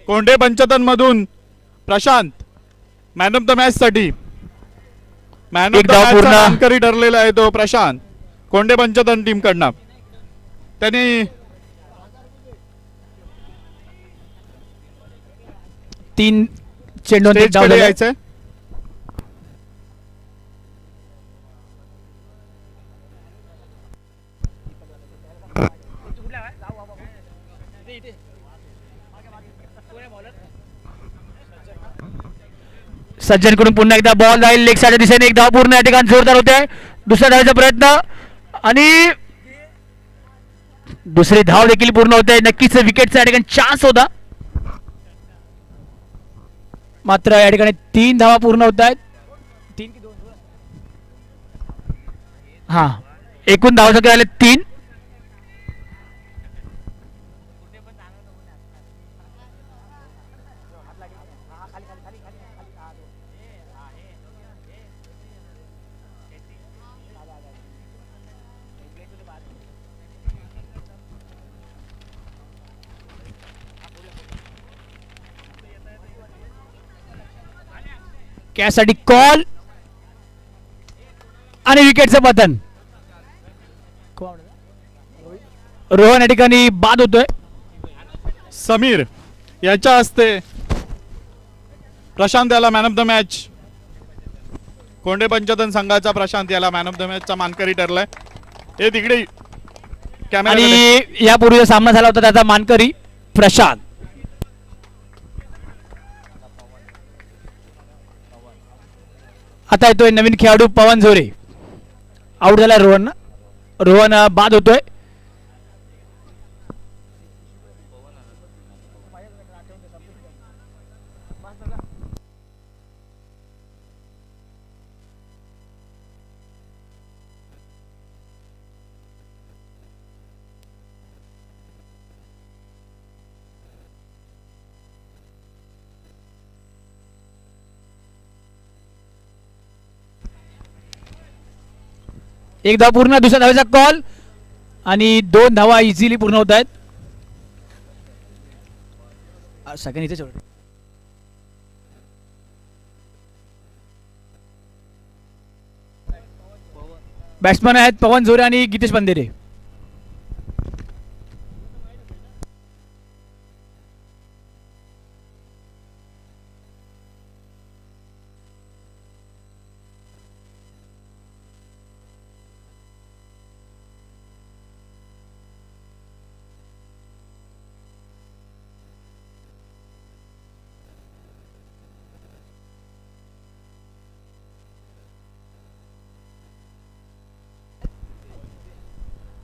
कोंढे पंचतन मधून प्रशांत man of the match साठी man of the match मानकरी ठरलेला आहे तो प्रशांत कोंढे पंचतन टीम कडनं. त्यांनी 3 चेंडू यायचंय. सज्जन कडून पुन्हा एकदा बॉल जाईल लेग साईडच्या दिशेने. एक धाव पूर्ण या ठिकाणी जोरदार होते. दुसऱ्या धावाचा प्रयत्न आणि दुसरी धाव देखील पूर्ण होते. नक्कीच विकेटचा या ठिकाणी चान्स होता मात्र या ठिकाणी 3 धावा पूर्ण होत आहेत. 3 की 2 हा एकूण धावा संख्या झाले 3. कॅचसाठी कॉल आणि विकेटचं पतन. रोहन या ठिकाणी बाद होतोय. समीर याच्या हस्ते प्रशांत याला man of the match. Kondhe पंचतन संघाचा प्रशांत याला मॅन ऑफ द मॅच चा मानकरी ठरलाय. हे तिकडे आणि यापूर्वी सामना झाला होता त्याचा मानकरी प्रशांत. आता येतोय नवीन खेळाडू पवन झोरे. आउट झाला रोहन. रोहन बाद होतोय. एक धाव पूर्ण. दुसऱ्या धावेचा कॉल आणि 2 धावा इझिली पूर्ण होत आहेत. सेकंड इथे बॅट्समन आहेत पवन झोरे आणि गितेश बंदेरे.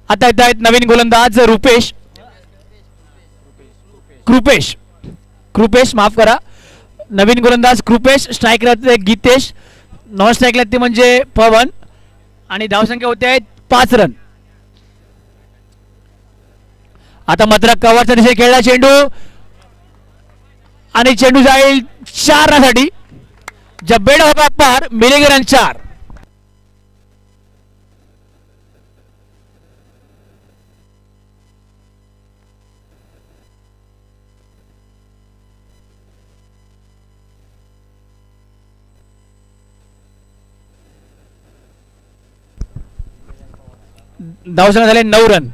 आता येत आहेत नवीन गोलंदाज रुपेश. कृपेश माफ करा. नवीन गोलंदाज कृपेश. स्ट्राईकला गीतेश. नॉन स्ट्राईकला ते म्हणजे पवन आणि धावसंख्या होते आहेत 5 रन. आता मात्र कव्हरच्या दिशेने खेळला चेंडू आणि चेंडू जाईल 4 रनसाठी. जब्बेड होगा पार मिलेगे रन 4. धावसंख्या झाले 9 रन.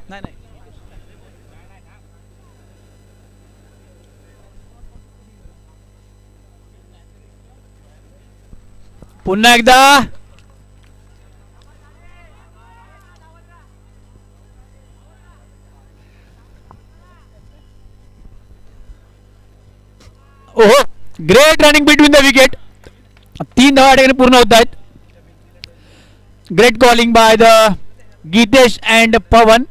पुन्हा एकदा ओहो great running between the wicket. 3 धावा ठिकाणी पूर्ण होत आहेत. Great calling by the Geetesh and Pawan.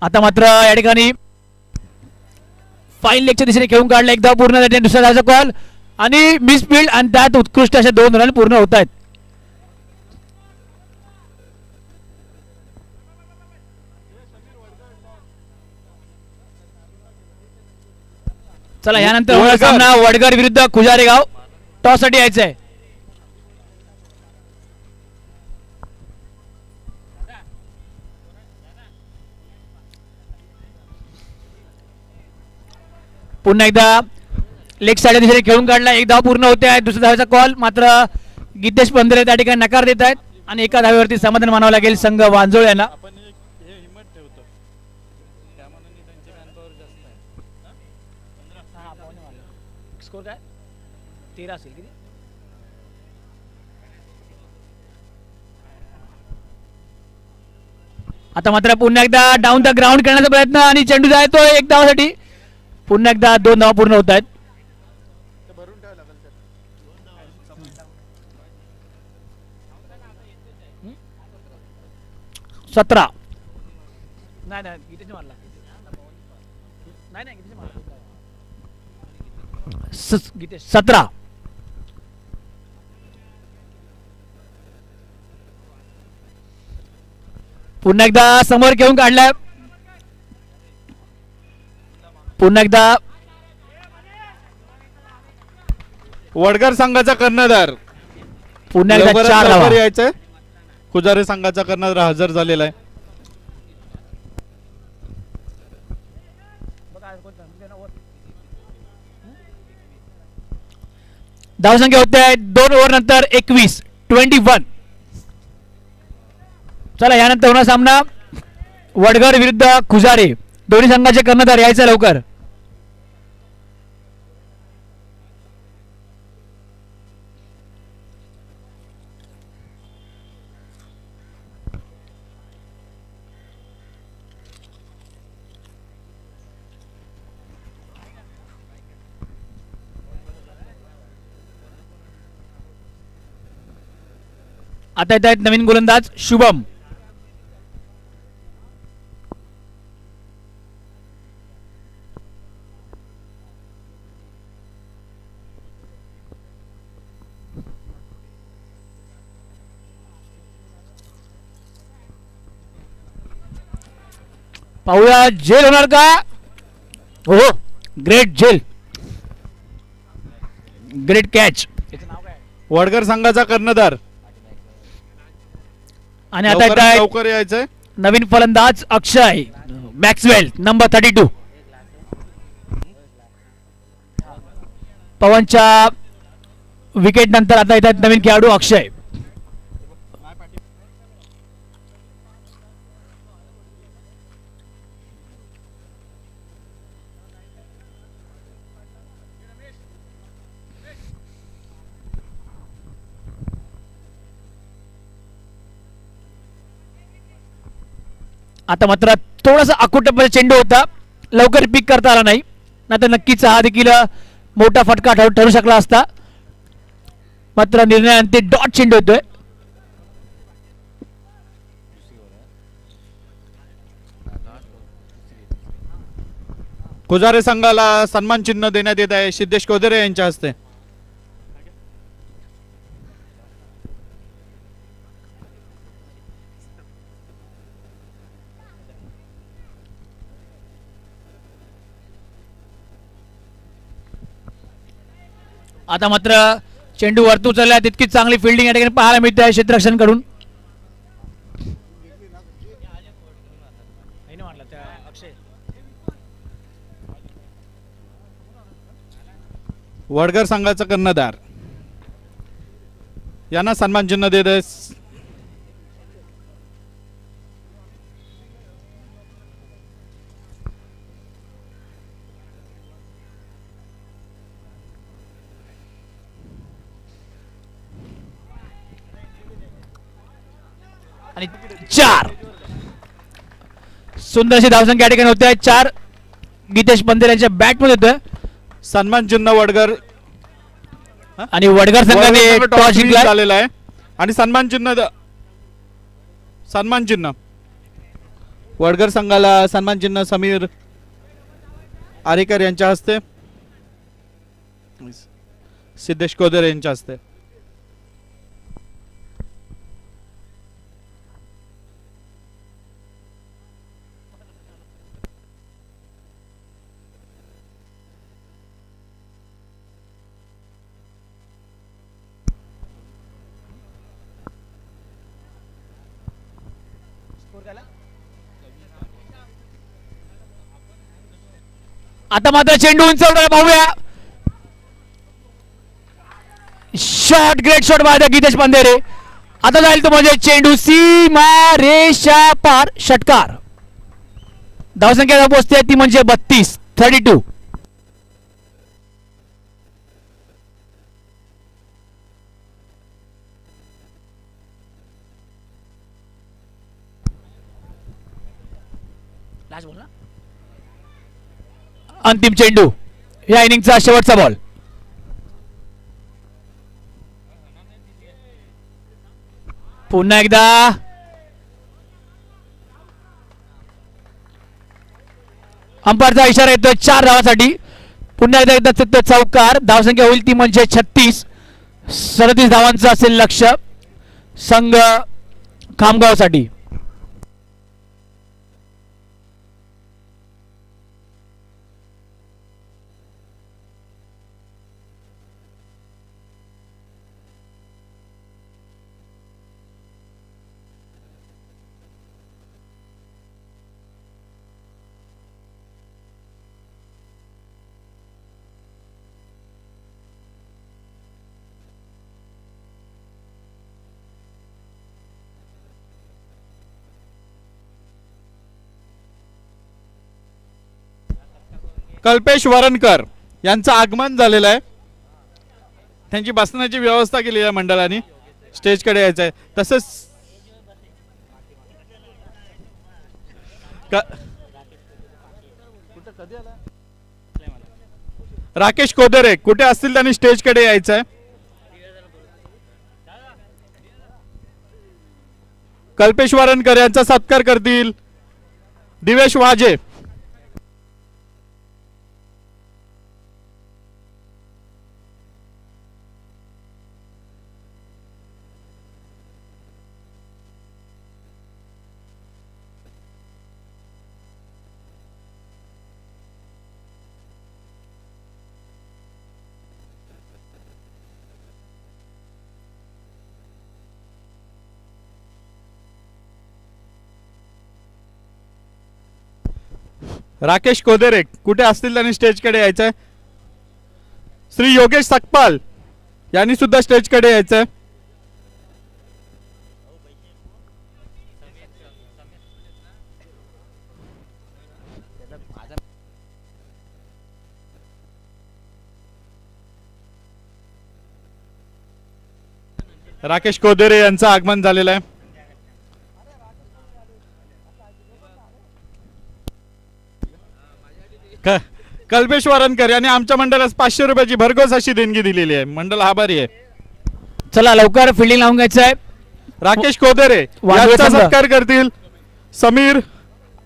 आता मात्र या ठिकाणी फाईन लेगच्या दिशेने खेळून काढला. एक धाव पूर्ण. दुसऱ्या धावचा कॉल आणि मिसफिल्ड आणि त्यात उत्कृष्ट अशा 2 रन पूर्ण होत आहेत. चला यानंतर होणारा वडगर. सामना वडगर विरुद्ध खुजारेगाव. टॉस साठी यायचं आहे. पुन्हा एकदा लेग साईड दिशेने खेळून काढला. 1 धाव पूर्ण होते आहे. दुसऱ्या धावेचा कॉल मात्र गीतेश पंधरे त्या ठिकाणी नकार देत आहेत आणि एका धावेवरती समाधान मानावं लागेल संघ वांजोळ यांना. स्कोर काय 13 असेल किती. आता मात्र पुन्हा एकदा डाऊन द ग्राउंड करण्याचा प्रयत्न आणि चेंडू जाय तो 1 धावासाठी. पुन्हा एकदा 2 धावा पूर्ण होत आहेत. 17 नाही नाही गीतेश मारला. नाही नाही गीतेश मारला. गीतेश 17. पुन्हा एकदा समोर घेऊन काढलाय. पुन्हा एकदा वडगर संघाचा कर्णधार पुन्हा एकदा लवकरात 4 लवकर धावा. यायचंय. खुजारे संघाचा कर्णधार हजर झालेला आहे. धावसंख्या होते 2 ओव्हर नंतर 21. चला यानंतर होणार सामना वडगर विरुद्ध खुजारे. दोन्ही संघाचे कर्णधार यायचं लवकर. आता येत आहेत नवीन गोलंदाज शुभम. पाहूया झेल होणार का. हो ग्रेट झेल. Great catch. वडगर संघाचा कर्णधार आणि आता येत आहेत लवकर यायचंय. नवीन फलंदाज अक्षय मॅक्सवेल नंबर 32. पवनच्या विकेट नंतर आता येतात नवीन खेळाडू अक्षय. आता मात्र थोडासा अकुटपणे चेंडू होता. लवकर पिक करता आला नाही. नाहीतर नक्कीच हा देखील मोठा फटका ठरू शकला असता. मात्र निर्णयाअंती डॉट चेंडू होतोय. खुजारे संघाला सन्मान चिन्ह देण्यात येत आहे सिद्धेश कोदरे यांच्या हस्ते. आता मात्र चेंडू वरतू चालला. तितकी चांगली फिल्डिंग या ठिकाणी पाहायला मिळते आहे क्षेत्ररक्षण कडून. वडगर संघाचा कर्णधार यांना सन्मान चिन्ह देत आहे. आणि 4 सुंदरशी धावसंख्या या ठिकाणी होते. 4 गीतेश पंधरे यांच्या बॅट मध्ये होतं. सन्मान चिन्ह वडगर आणि वडगर संघाने टॉस जिंकला झालेला आहे. आणि सन्मान चिन्ह वडगर संघाला सन्मान चिन्ह समीर आरेकर यांच्या हस्ते. सिद्धेश कोदरे यांच्या हस्ते. आता मात्र चेंडू उंचावला पाहूया. Shot, great shot by Geetesh Pandhere. आता जाईल तो म्हणजे चेंडू सीमा रेषा पार, षटकार. धावसंख्या पोहोचते ती म्हणजे 32. अंतिम चेंडू, या इनिंगचा शेवटचा बॉल. पुन्हा एकदा अंपायरचा इशारा येतोय 4 धावासाठी. पुन्हा एकदा चौकार. धावसंख्या होईल ती म्हणजे 36. 37 धावांचं असेल लक्ष संघ खामगावसाठी. कल्पेश वरणकर यांचं आगमन झालेलं आहे. त्यांची बसण्याची व्यवस्था केली आहे मंडळाने. स्टेजकडे यायचं आहे. तसंच राकेश कोदरे कुठे असतील त्यांनी स्टेजकडे यायचं आहे. कल्पेश वरणकर यांचा सत्कार करतील दिवेश वाजे. राकेश कोदेरे कुठे असतील त्यांनी स्टेजकडे यायचंय. श्री योगेश सकपाल यांनी सुद्धा स्टेजकडे यायचंय. राकेश कोदेरे यांचं आगमन झालेलं आहे. कल्पेश वरणकर यांनी आमच्या मंडळास 500 रुपयाची भरघोस अशी देणगी दिलेली आहे. मंडळ आभारी आहे. चला लवकर फिल्डिंग लावून घ्यायचं आहे. राकेश कोदेरे यांचा सत्कार करतील समीर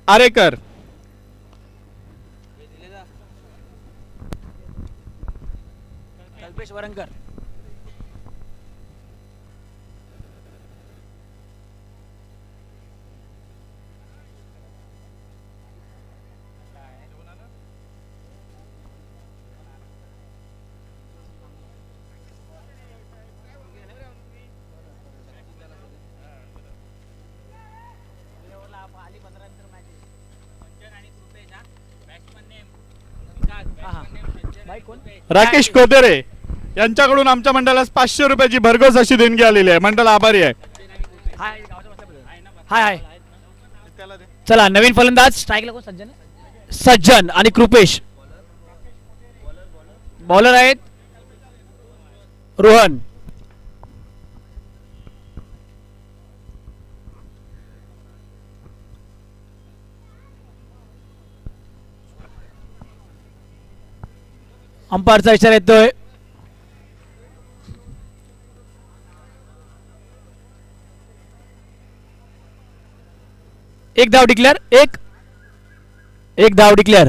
आरेकर. कल्पेश वरणकर राकेश कोदेरे यांच्याकडून आमच्या मंडळास 500 रुपयाची भरघोस अशी देणगी आलेली आहे. मंडळ आभारी आहे. हाय चला नवीन फलंदाज स्ट्राईकला कोण? सज्जन आणि कृपेश बॉलर आहेत. रोहन अंपायरचा इशारा येतोय. एक धाव डिक्लेअर. एक धाव डिक्लेअर.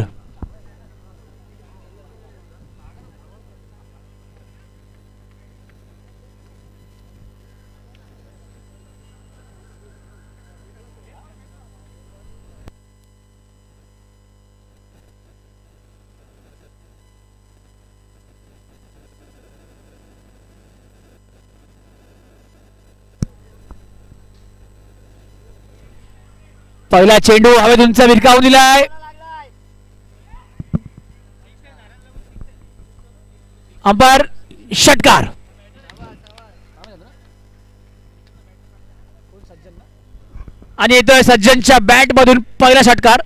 पहिला चेंडू हवेत उंच भिरकावून दिलाय. अंपायर षटकार. आणि येतोय सज्जनच्या बॅट मधून पहिला षटकार.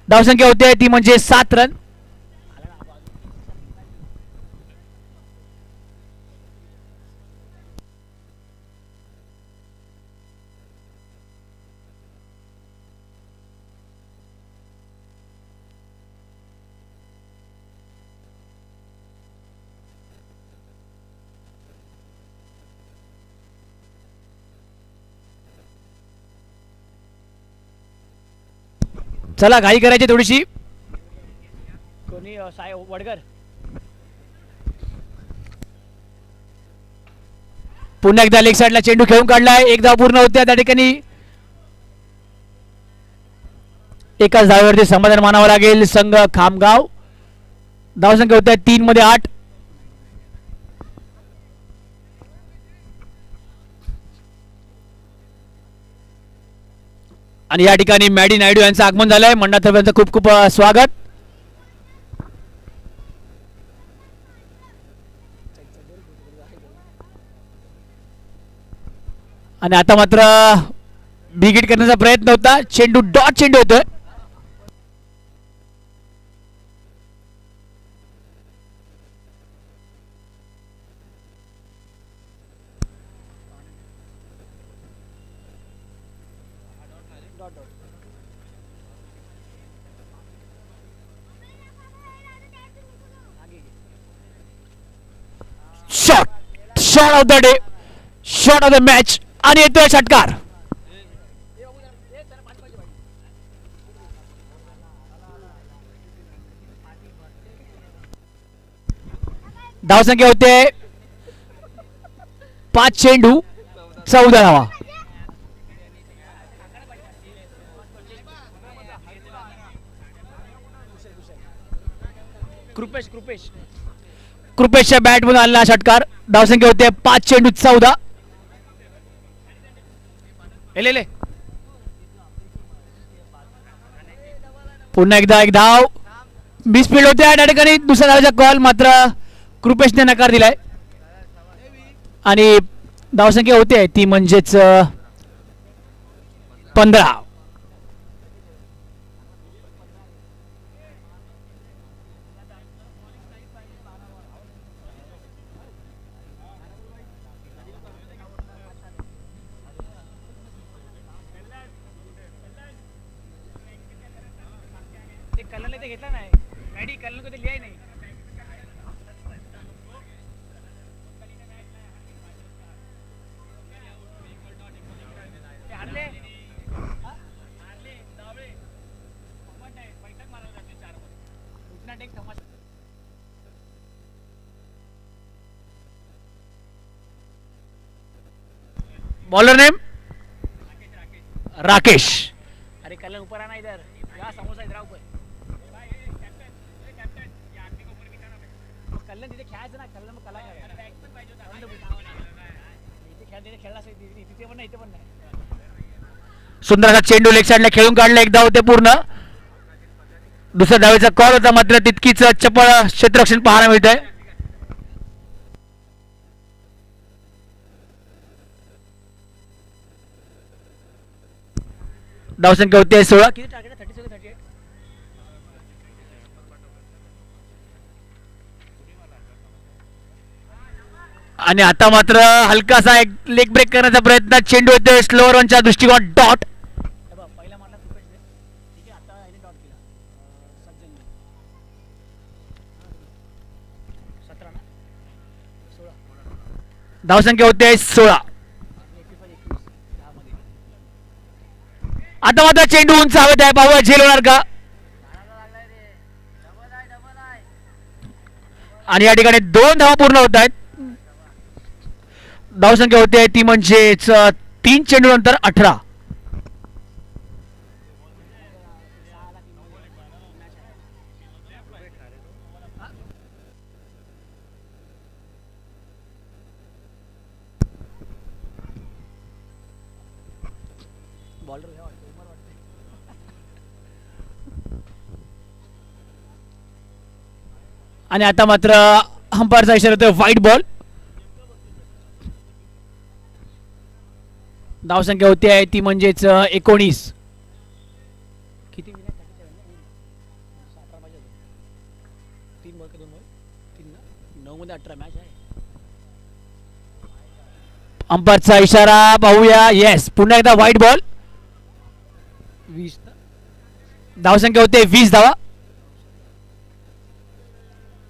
धावसंख्या होते ती म्हणजे 7 रन. चला घाई करायची थोडीशी. कोणी साय वडकर. पुन्हा एकदा लेग साइडला चेंडू खेळून काढलाय. एक धाव पूर्ण होत्या त्या ठिकाणी. एकाच धावेवरती समाधान मानावं लागेल संघ खामगाव. धावसंख्या होत्या 3 मध्ये 8. आणि या ठिकाणी मॅडी नायडू यांचं आगमन झालंय. मंडळातर्फे खूप खूप स्वागत. आणि आता मात्र बिगिट करण्याचा प्रयत्न होता. चेंडू डॉट चेंडू होतोय. Shot of the day, shot of the match. आणि येतोय षटकार. धावसंख्या होते 5 चेंडू 14 धावा. कृपेशच्या बॅट मधून आलेला षटकार. धावसंख्या होते 5 चेंडू 14. पुन्हा एकदा एक धाव. मिसफील्ड होते त्या ठिकाणी. दुसऱ्या धावेचा कॉल मात्र कृपेशने नकार दिलाय. आणि धावसंख्या होते ती म्हणजेच 15. घेतला नाही गाडी कल्लन कधी लिहाय नाही. Bowler name Rakesh. अरे कल्लन ऊपर आना इधर. या समोसा इधर ऊपर. कल्लन तिथे खेळायचं ना. कल्लन मग कला सुंदर असा चेंडू लेग साइडला खेळून काढला. एकदा होते पूर्ण. दुसऱ्या धावेचा कॉल होता मात्र तितकीच चपळ क्षेत्ररक्षण पाहायला मिळत आहे. धावसंख्या होती 16. किती टार्गेट आहे? 37 38. आणि आता मात्र हलकासा एक लेग ब्रेक करण्याचा प्रयत्न. चेंडू होते स्लोअर वनच्या दृष्टिकोन डॉट. धावसंख्या होते 16. आता मात्र चेंडू उंच हवेत आहे. पाहूया झेल होणार का. आणि या ठिकाणी 2 धावा पूर्ण होत आहेत. धावसंख्या होते ती म्हणजेच 3 चेंडू नंतर 18. बॉलर आणि आता मात्र अंपायरचा इशारा होतोय व्हाईट बॉल. धावसंख्या होती आहे ती म्हणजेच 19. किती अंपायरचा इशारा पाहूया. येस, पुन्हा एकदा व्हाईट बॉल. 20 धावसंख्या होते 20 धावा.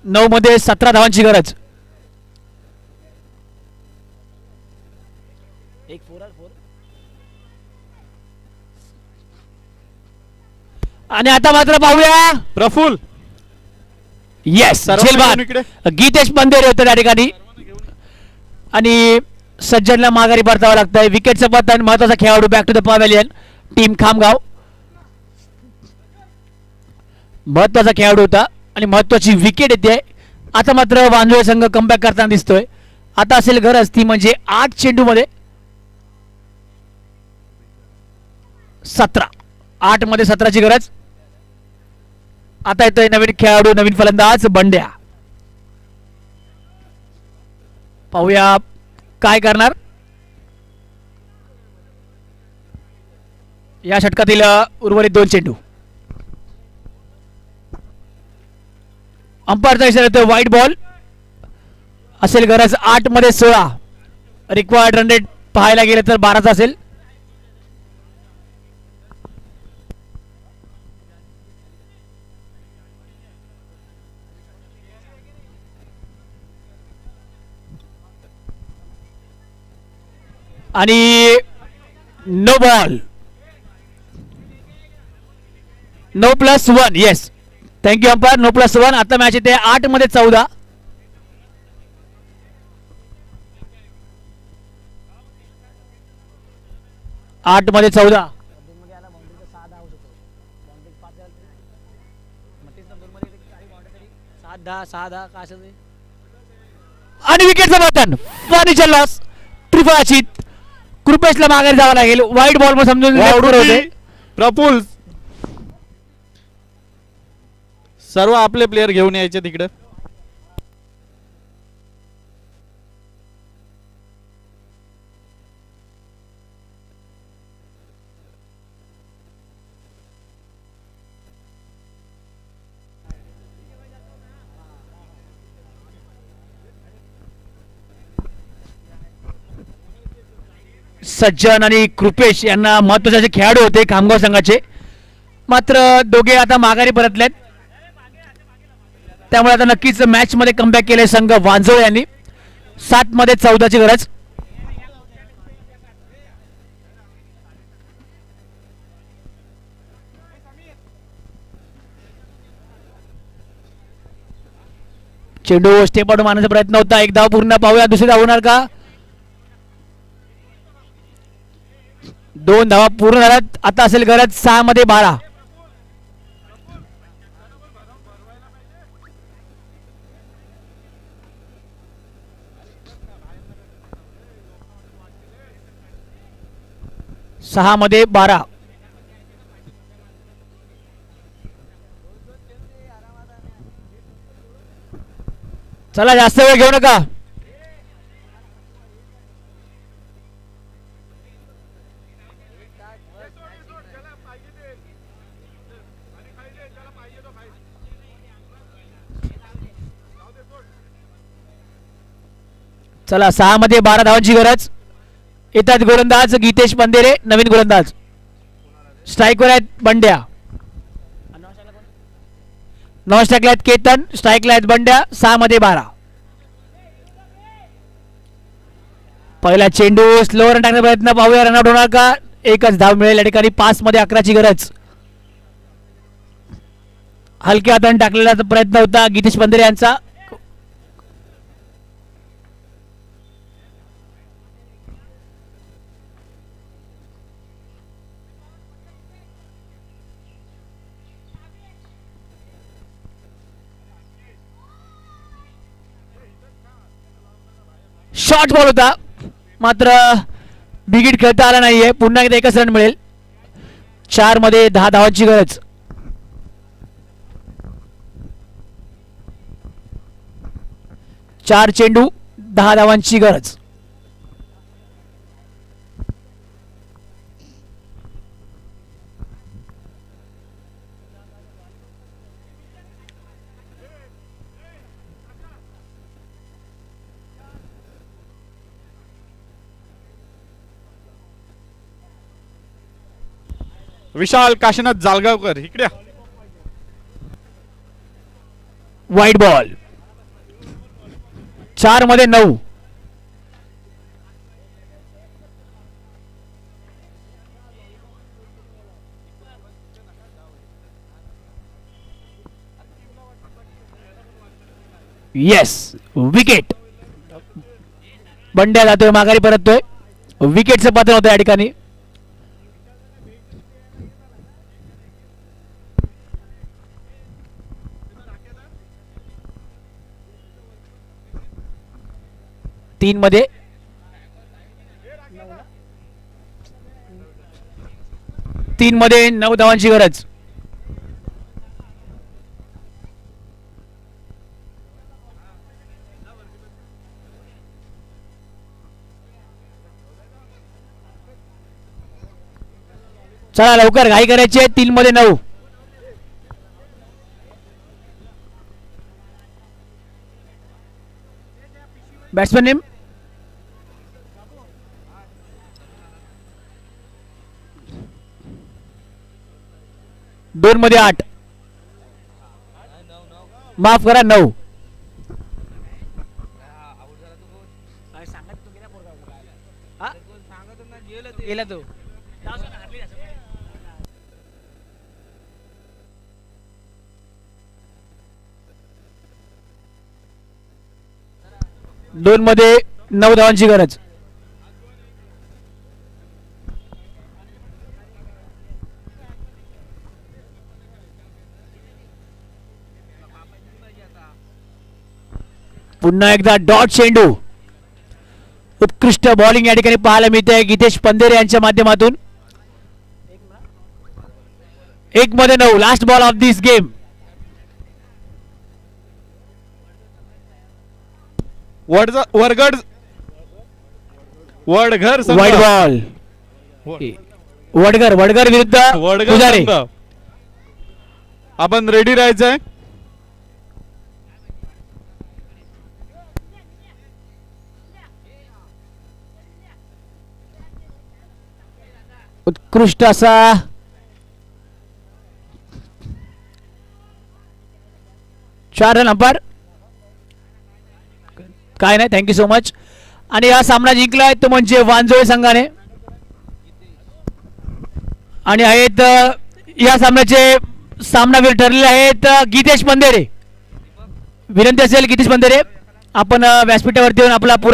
9 मध्ये 17 धावांची गरज. आणि आता मात्र पाहूया प्रफुल्ल. येस, सर्वांना इकडे. गीतेश बंदेरे होते त्या ठिकाणी आणि सज्जनला माघारी परतावं लागतंय. विकेटचं पतन. महत्वाचा खेळाडू back to the pavilion. Team Khamgaon महत्वाचा खेळाडू होता आणि महत्वाची विकेट येते. आता मात्र वांजुळे संघ कमबॅक करताना दिसतोय. आता असेल गरज ती म्हणजे 8 चेंडू मध्ये 17. 8 मध्ये 17ची गरज. आता येतोय नवीन खेळाडू, नवीन फलंदाज बंड्या. पाहूया काय करणार या षटकातील उर्वरित 2 चेंडू. अंपायरचा इशारा येतोय व्हाईट बॉल. असेल गरज 8 मध्ये 16. रिक्वायर्ड रन रेट पाहायला गेले तर 12चा असेल. आणि no ball. No plus 1. Yes, thank you umpire. No plus 1. आता मॅच येते 8 मध्ये 14. आठ मध्ये 14. आणि विकेटचं पतन. Furniture loss. त्रिफळाचित. कृपेशला माघारी जावं लागेल. व्हाईट बॉल मध्ये समजून होते. प्रफुल्ल, सर्व आपले प्लेयर घेऊन यायचे तिकडे. सज्जन आणि कृपेश यांना महत्वाचे खेळाडू होते खामगाव संघाचे. मात्र दोघे आता माघारी परतलेत. त्यामुळे आता नक्कीच मॅच मध्ये कमबॅक केले संघ वांजोळे यांनी. 7 मध्ये 14ची गरज. चेंडू स्टेप मारण्याचा प्रयत्न होता. एक धाव पूर्ण. पाहूया दुसरी धाव होणार का. 2 धावा पूर्ण झाल्यात. आता असेल गरज 6 मध्ये 12. सहा मध्ये 12. चला, जास्त वेळ घेऊ नका. चला, 6 मध्ये 12 धावांची गरज. येतात गोलंदाज गीतेश बंदेरे, नवीन गोलंदाज. स्ट्राईकवर आहेत बंड्या. नॉन स्ट्राईकला आहेत केतन. स्ट्राईकला आहेत बंड्या. 6 मध्ये 12. पहिला चेंडू स्लो रन टाकण्याचा प्रयत्न. पाहूया रनआउट होणार का. एकच धाव मिळेल या ठिकाणी. 5 मध्ये 11ची गरज. हलक्या हाताने टाकलेला प्रयत्न होता गीतेश बंदेरे यांचा. शॉर्ट बॉल होता. मात्र बिगिट खेळता आला नाहीये. पुन्हा एकदा एकच रन मिळेल. 4 मध्ये 10 धावांची गरज. 4 चेंडू 10 धावांची गरज. विशाल काशीनाथ जालगावकर इकडे. White ball. 4 मध्ये 9. Yes wicket. बंड्या जातोय माघारी परततोय. विकेटचं पतन होतं या ठिकाणी. तीन मध्ये 9 धावांची गरज. चला लवकर घाई करायची आहे. 3 मध्ये 9. बॅट्समॅन नेम 2 मध्ये 8. माफ करा 9. दोन मध्ये 9 धावांची गरज. पुन्हा एकदा डॉट चेंडू. उत्कृष्ट बॉलिंग या ठिकाणी पाहायला मिळते गीतेश पंधेरे यांच्या माध्यमातून. 1 मध्ये 9. Last ball of this game. Wadghar wide ball. Wadgar विरुद्ध पुजारी. आपण रेडी राहायचंय. उत्कृष्ट असा चार रन अंपायर. काय नाही, थँक्यू सो मच. आणि हा सामना जिंकलाय तो म्हणजे वांजोळे संघाने. आणि आहेत या सामन्याचे सामनावीर ठरलेले आहेत गीतेश पंधेरे. विनंती असेल गीतेश पंधेरे आपण व्यासपीठावरती येऊन आपला पुरस्कार